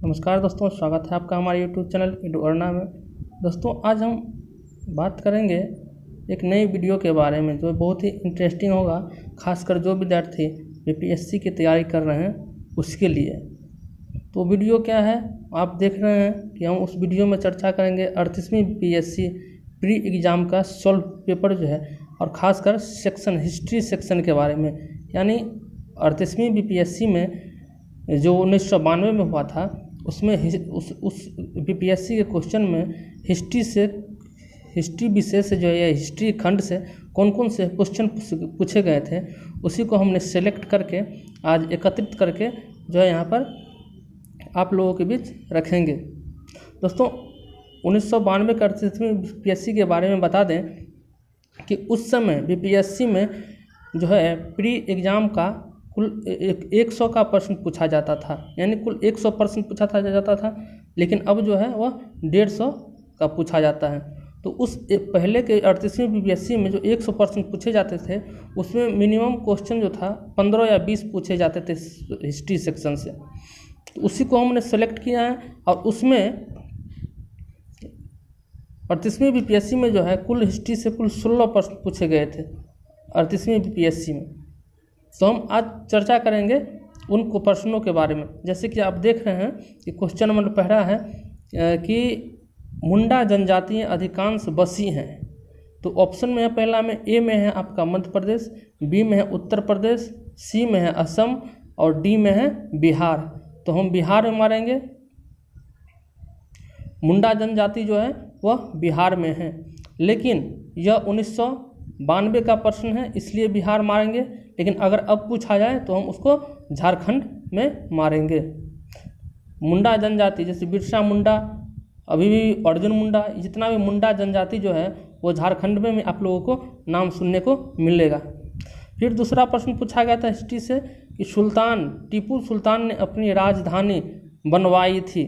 नमस्कार दोस्तों, स्वागत है आपका हमारे यूट्यूब चैनल एडुअर्ना में। दोस्तों, आज हम बात करेंगे एक नई वीडियो के बारे में जो बहुत ही इंटरेस्टिंग होगा, खासकर जो विद्यार्थी बीपीएससी की तैयारी कर रहे हैं उसके लिए। तो वीडियो क्या है, आप देख रहे हैं कि हम उस वीडियो में चर्चा करेंगे 38वीं बीपीएससी प्री एग्ज़ाम का सॉल्व पेपर जो है, और ख़ासकर सेक्शन हिस्ट्री सेक्शन के बारे में। यानी 38वीं बीपीएससी में जो 1992 में हुआ था, उसमें उस बीपीएससी के क्वेश्चन में हिस्ट्री विषय से जो है, हिस्ट्री खंड से कौन कौन से क्वेश्चन पूछे गए थे, उसी को हमने सेलेक्ट करके आज एकत्रित करके जो है यहाँ पर आप लोगों के बीच रखेंगे। दोस्तों, 1992 के 38वीं बीपीएससी के बारे में बता दें कि उस समय बीपीएससी में जो है प्री एग्ज़ाम का कुल 100 का प्रश्न पूछा जाता था, यानी कुल 100 प्रश्न पूछा जाता था, लेकिन अब जो है वह 150 का पूछा जाता है। तो उस पहले के 38वीं बीपीएससी में जो 100 प्रश्न पूछे जाते थे, उसमें मिनिमम क्वेश्चन जो था 15 या 20 पूछे जाते थे हिस्ट्री सेक्शन से। तो उसी को हमने सेलेक्ट किया है, और उसमें 38वीं बीपीएससी में जो है कुल हिस्ट्री से कुल 16 प्रश्न पूछे गए थे 38वीं बीपीएससी में। तो हम आज चर्चा करेंगे उन प्रश्नों के बारे में। जैसे कि आप देख रहे हैं कि क्वेश्चन नंबर पहला है कि मुंडा जनजातियाँ अधिकांश बसी हैं। तो ऑप्शन में है, पहला में ए में है आपका मध्य प्रदेश, बी में है उत्तर प्रदेश, सी में है असम, और डी में है बिहार। तो हम बिहार में मारेंगे। मुंडा जनजाति जो है वह बिहार में है, लेकिन यह 1992 का प्रश्न है, इसलिए बिहार मारेंगे। लेकिन अगर अब पूछा जाए तो हम उसको झारखंड में मारेंगे। मुंडा जनजाति जैसे बिरसा मुंडा, अभी भी अर्जुन मुंडा, जितना भी मुंडा जनजाति जो है वो झारखंड में आप लोगों को नाम सुनने को मिलेगा। फिर दूसरा प्रश्न पूछा गया था हिस्ट्री से कि टीपू सुल्तान ने अपनी राजधानी बनवाई थी।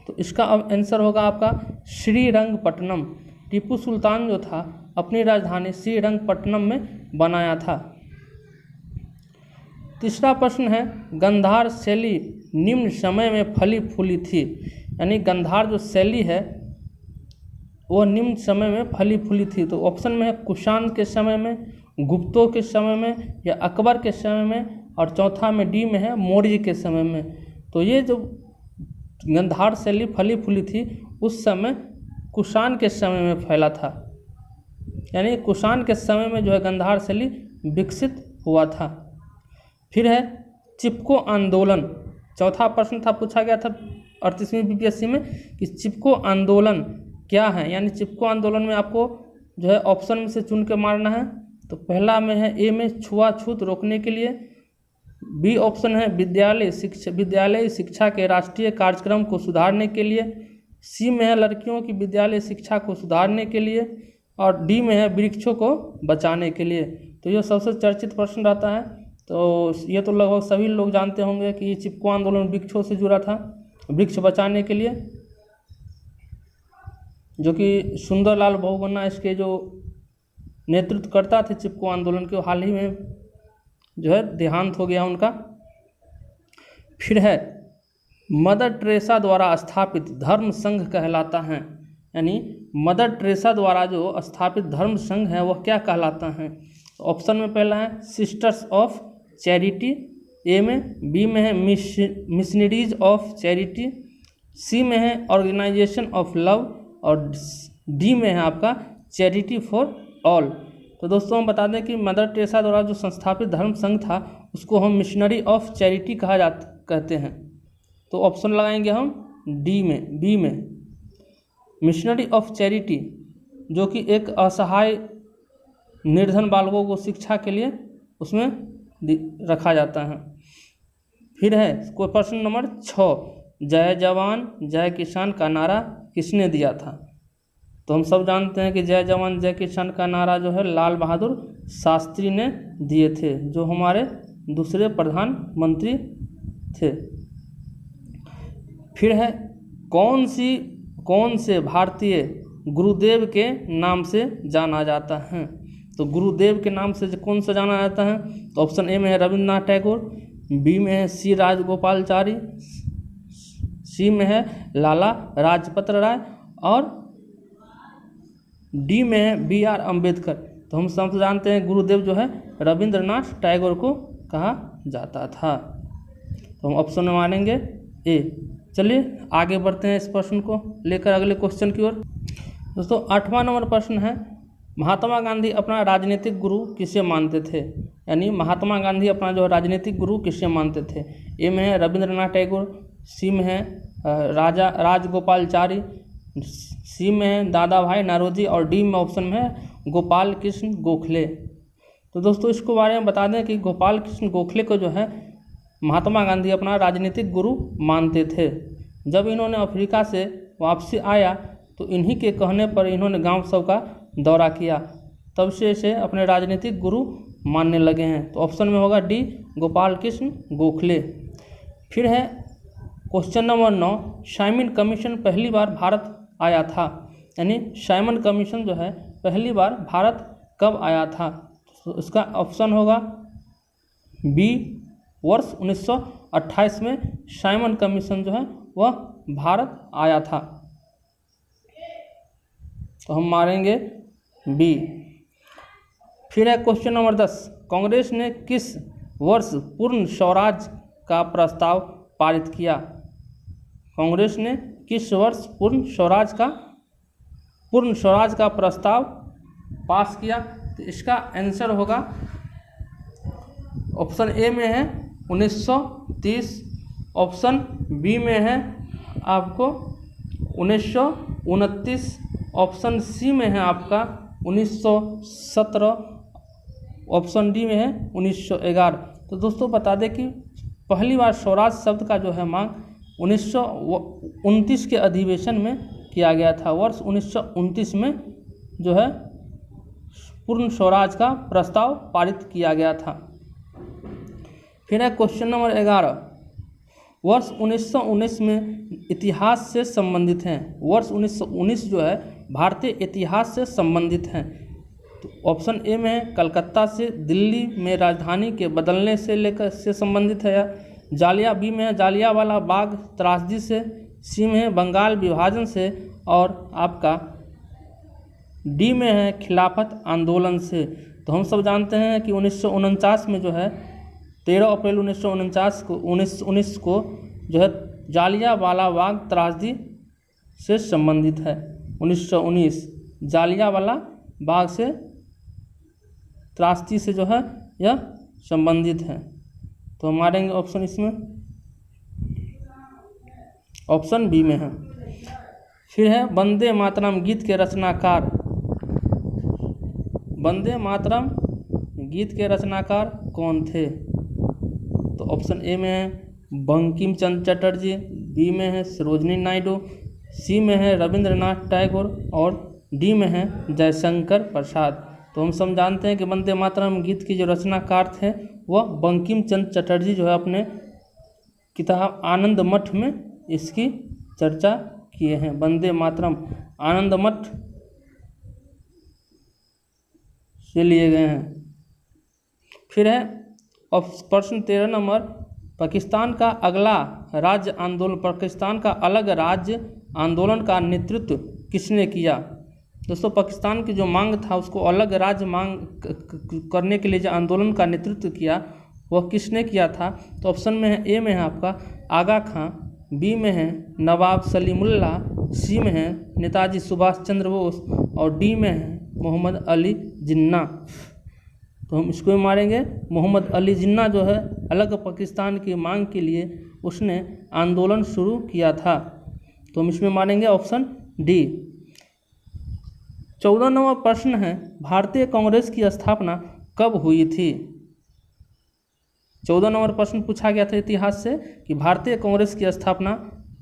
तो इसका अब आंसर होगा आपका श्रीरंगपट्टनम। टीपू सुल्तान जो था अपनी राजधानी श्रीरंगपट्टनम में बनाया था। तीसरा प्रश्न है, गंधार शैली निम्न समय में फली फूली थी। यानी गंधार जो शैली है वो निम्न समय में फली फूली थी। तो ऑप्शन में है कुषाण के समय में, गुप्तों के समय में, या अकबर के समय में, और चौथा में डी में है मौर्य के समय में। तो ये जो गंधार शैली फली फूली थी उस समय कुषाण के समय में फैला था। यानी कुषाण के समय में जो है गंधार शैली विकसित हुआ था। फिर है चिपको आंदोलन। चौथा प्रश्न था, पूछा गया था 38वीं बीपीएससी में कि चिपको आंदोलन क्या है। यानी चिपको आंदोलन में आपको जो है ऑप्शन में से चुन के मारना है। तो पहला में है ए में छुआछूत रोकने के लिए, बी ऑप्शन है विद्यालय शिक्षा के राष्ट्रीय कार्यक्रम को सुधारने के लिए, सी में है लड़कियों की विद्यालय शिक्षा को सुधारने के लिए, और डी में है वृक्षों को बचाने के लिए। तो ये सबसे चर्चित प्रश्न रहता है। तो ये तो लगभग सभी लोग जानते होंगे कि चिपको आंदोलन वृक्षों से जुड़ा था, वृक्ष बचाने के लिए, जो कि सुंदरलाल बहुगुणा इसके जो नेतृत्व करता थे चिपको आंदोलन के, हाल ही में जो है देहांत हो गया उनका। फिर है मदर टेरेसा द्वारा स्थापित धर्म संघ कहलाता है। यानी मदर टेरेसा द्वारा जो स्थापित धर्म संघ है वह क्या कहलाता है। ऑप्शन में पहला है सिस्टर्स ऑफ चैरिटी, ए में, बी में है मिशनरीज ऑफ चैरिटी, सी में है ऑर्गेनाइजेशन ऑफ लव, और डी में है आपका चैरिटी फॉर ऑल। तो दोस्तों, हम बता दें कि मदर टेरेसा द्वारा जो संस्थापित धर्म संघ था उसको हम मिशनरी ऑफ चैरिटी कहते हैं। तो ऑप्शन लगाएंगे हम बी में, मिशनरी ऑफ चैरिटी, जो कि एक असहाय निर्धन बालकों को शिक्षा के लिए उसमें रखा जाता है। फिर है कोई प्रश्न नंबर 6, जय जवान जय किसान का नारा किसने दिया था। तो हम सब जानते हैं कि जय जवान जय किसान का नारा जो है लाल बहादुर शास्त्री ने दिए थे, जो हमारे दूसरे प्रधानमंत्री थे। फिर है कौन से भारतीय गुरुदेव के नाम से जाना जाता है। तो गुरुदेव के नाम से कौन सा जाना जाता है। तो ऑप्शन ए में है रविन्द्रनाथ टैगोर, बी में है सी राजगोपालचारी, सी में है लाला लाजपत राय और डी में है B.R. अम्बेडकर। तो हम सब जानते हैं गुरुदेव जो है रविंद्रनाथ टैगोर को कहा जाता था। तो हम ऑप्शन में मानेंगे ए। चलिए आगे बढ़ते हैं इस प्रश्न को लेकर अगले क्वेश्चन की ओर। दोस्तों 8वां नंबर प्रश्न है, महात्मा गांधी अपना राजनीतिक गुरु किसे मानते थे? यानी महात्मा गांधी अपना जो राजनीतिक गुरु किसे मानते थे? ए में है रविंद्रनाथ टैगोर, सी में है राजा राजगोपालचारी, सी में है दादा भाई नौरोजी और डी में ऑप्शन में है गोपाल कृष्ण गोखले। तो दोस्तों इसको बारे में बता दें कि गोपाल कृष्ण गोखले को जो है महात्मा गांधी अपना राजनीतिक गुरु मानते थे। जब इन्होंने अफ्रीका से वापसी आया तो इन्हीं के कहने पर इन्होंने गांव सब का दौरा किया, तब से इसे अपने राजनीतिक गुरु मानने लगे हैं। तो ऑप्शन में होगा डी गोपाल कृष्ण गोखले। फिर है क्वेश्चन नंबर 9, साइमन कमीशन पहली बार भारत आया था? यानी साइमन कमीशन जो है पहली बार भारत कब आया था? तो इसका ऑप्शन होगा बी, वर्ष 1928 में साइमन कमीशन जो है वह भारत आया था। तो हम मारेंगे बी। फिर है क्वेश्चन नंबर 10, कांग्रेस ने किस वर्ष पूर्ण स्वराज का प्रस्ताव पारित किया? कांग्रेस ने किस वर्ष पूर्ण स्वराज का प्रस्ताव पास किया? तो इसका आंसर होगा ऑप्शन ए में है 1930, ऑप्शन बी में है आपको 1929, ऑप्शन सी में है आपका 1917, ऑप्शन डी में है 1911। तो दोस्तों बता दें कि पहली बार स्वराज शब्द का जो है मांग 1929 के अधिवेशन में किया गया था। वर्ष 1929 में जो है पूर्ण स्वराज का प्रस्ताव पारित किया गया था। फिर है क्वेश्चन नंबर 11, वर्ष 1919 में इतिहास से संबंधित हैं। वर्ष 1919 जो है भारतीय इतिहास से संबंधित हैं। तो ऑप्शन ए में है कलकत्ता से दिल्ली में राजधानी के बदलने से लेकर से संबंधित है, या बी में है जालियांवाला बाग त्रासदी से, सी में है बंगाल विभाजन से और आपका डी में है खिलाफत आंदोलन से। तो हम सब जानते हैं कि 1949 में जो है 13 अप्रैल 1919 को जो है जालियांवाला बाग त्रासदी से संबंधित है। 1919 जालियांवाला बाग से त्रासदी से जो है यह संबंधित है। तो हम मारेंगे ऑप्शन इसमें, ऑप्शन बी में है। फिर है वंदे मातरम गीत के रचनाकार। वंदे मातरम गीत के रचनाकार कौन थे? तो ऑप्शन ए में है बंकिम चंद्र चटर्जी, बी में है सरोजिनी नायडू, सी में है रविंद्रनाथ टैगोर और डी में है जयशंकर प्रसाद। तो हम सब जानते हैं कि वंदे मातरम गीत की जो रचनाकार थे वह बंकिम चंद्र चटर्जी जो है अपने किताब आनंद मठ में इसकी चर्चा किए हैं। वंदे मातरम आनंद मठ से लिए गए हैं। फिर है प्रश्न 13 नंबर, पाकिस्तान का अलग राज्य आंदोलन का नेतृत्व किसने किया? दोस्तों पाकिस्तान की जो मांग था उसको अलग राज्य मांग करने के लिए जो आंदोलन का नेतृत्व किया वह किसने किया था? तो ऑप्शन में है ए में है आपका आगा खां, बी में है नवाब सलीमुल्लाह, सी में है नेताजी सुभाष चंद्र बोस और डी में है मोहम्मद अली जिन्ना। तो हम इसको भी मारेंगे। मोहम्मद अली जिन्ना जो है अलग पाकिस्तान की मांग के लिए उसने आंदोलन शुरू किया था। तो हम इसमें मारेंगे ऑप्शन डी। 14 नंबर प्रश्न है, भारतीय कांग्रेस की स्थापना कब हुई थी? 14 नंबर प्रश्न पूछा गया था इतिहास से कि भारतीय कांग्रेस की स्थापना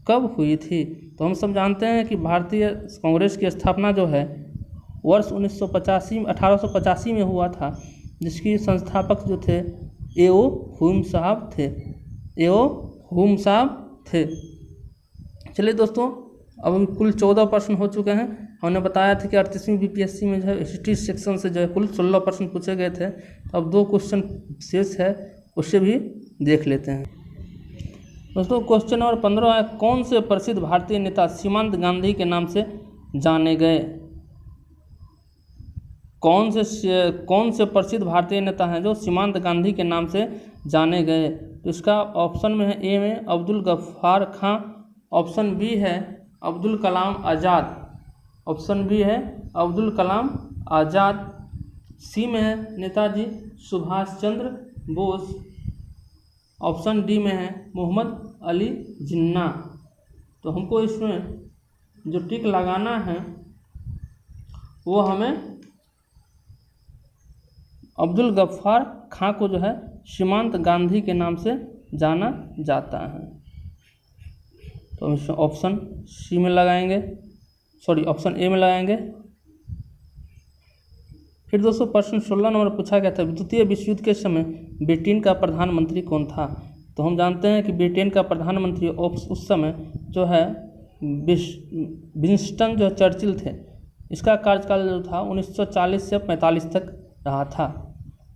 कब हुई थी। तो हम सब जानते हैं कि भारतीय कांग्रेस की स्थापना जो है वर्ष 1885 में हुआ था, जिसकी संस्थापक जो थे ए.ओ. हुम साहब थे। चलिए दोस्तों, अब कुल 14 प्रश्न हो चुके हैं। हमने बताया था कि 38वीं बीपीएससी में जो है हिस्ट्री सेक्शन से जो है कुल 16 प्रश्न पूछे गए थे। अब 2 क्वेश्चन शेष है, उससे भी देख लेते हैं। दोस्तों क्वेश्चन नंबर 15 है, कौन से प्रसिद्ध भारतीय नेता सीमांत गांधी के नाम से जाने गए? कौन से प्रसिद्ध भारतीय नेता हैं जो सीमांत गांधी के नाम से जाने गए? तो इसका ऑप्शन में है, ए में अब्दुल गफ्फार खां, ऑप्शन बी है अब्दुल कलाम आज़ाद, ऑप्शन बी है अब्दुल कलाम आज़ाद, सी में है नेताजी सुभाष चंद्र बोस, ऑप्शन डी में है मोहम्मद अली जिन्ना। तो हमको इसमें जो टिक लगाना है वो हमें अब्दुल गफ्फार खां को जो है सीमांत गांधी के नाम से जाना जाता है। तो हम इसमें ऑप्शन सी में लगाएंगे, ऑप्शन ए में लगाएंगे। फिर दोस्तों प्रश्न 16 नंबर पूछा गया था, द्वितीय विश्व युद्ध के समय ब्रिटेन का प्रधानमंत्री कौन था? तो हम जानते हैं कि ब्रिटेन का प्रधानमंत्री उस समय जो है विंस्टन जो चर्चिल थे। इसका कार्यकाल जो था 1940 से 45 तक रहा था।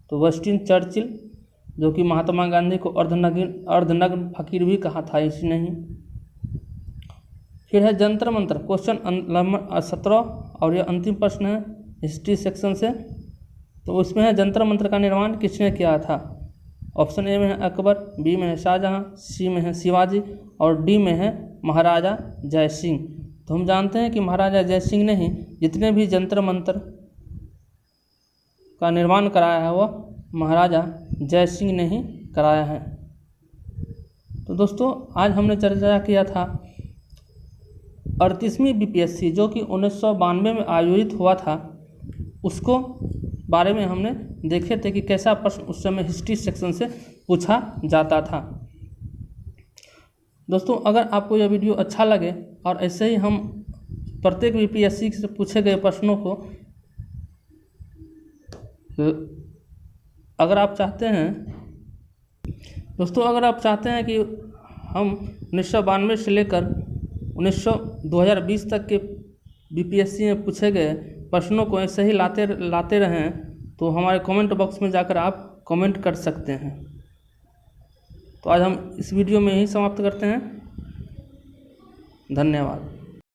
तो विंस्टन चर्चिल जो कि महात्मा गांधी को अर्धनग्न फकीर भी कहा था इसने ही। फिर है जंतर मंतर, क्वेश्चन नंबर 17 और ये अंतिम प्रश्न है हिस्ट्री सेक्शन से। तो उसमें है जंतर मंतर का निर्माण किसने किया था? ऑप्शन ए में है अकबर, बी में है शाहजहां, सी में है शिवाजी और डी में है महाराजा जय सिंह। तो हम जानते हैं कि महाराजा जय सिंह ने ही जितने भी जंतर मंतर का निर्माण कराया है वह महाराजा जय सिंह ने ही कराया है। तो दोस्तों आज हमने चर्चा किया था 38वीं बीपीएससी जो कि 1992 में आयोजित हुआ था, उसको बारे में हमने देखे थे कि कैसा प्रश्न उस समय हिस्ट्री सेक्शन से पूछा जाता था। दोस्तों अगर आपको यह वीडियो अच्छा लगे और ऐसे ही हम प्रत्येक बीपीएससी से पूछे गए प्रश्नों को अगर आप चाहते हैं कि हम 1992 से लेकर 2020 तक के बीपीएससी में पूछे गए प्रश्नों को ऐसे ही लाते रहें, तो हमारे कमेंट बॉक्स में जाकर आप कमेंट कर सकते हैं। तो आज हम इस वीडियो में ही समाप्त करते हैं। धन्यवाद।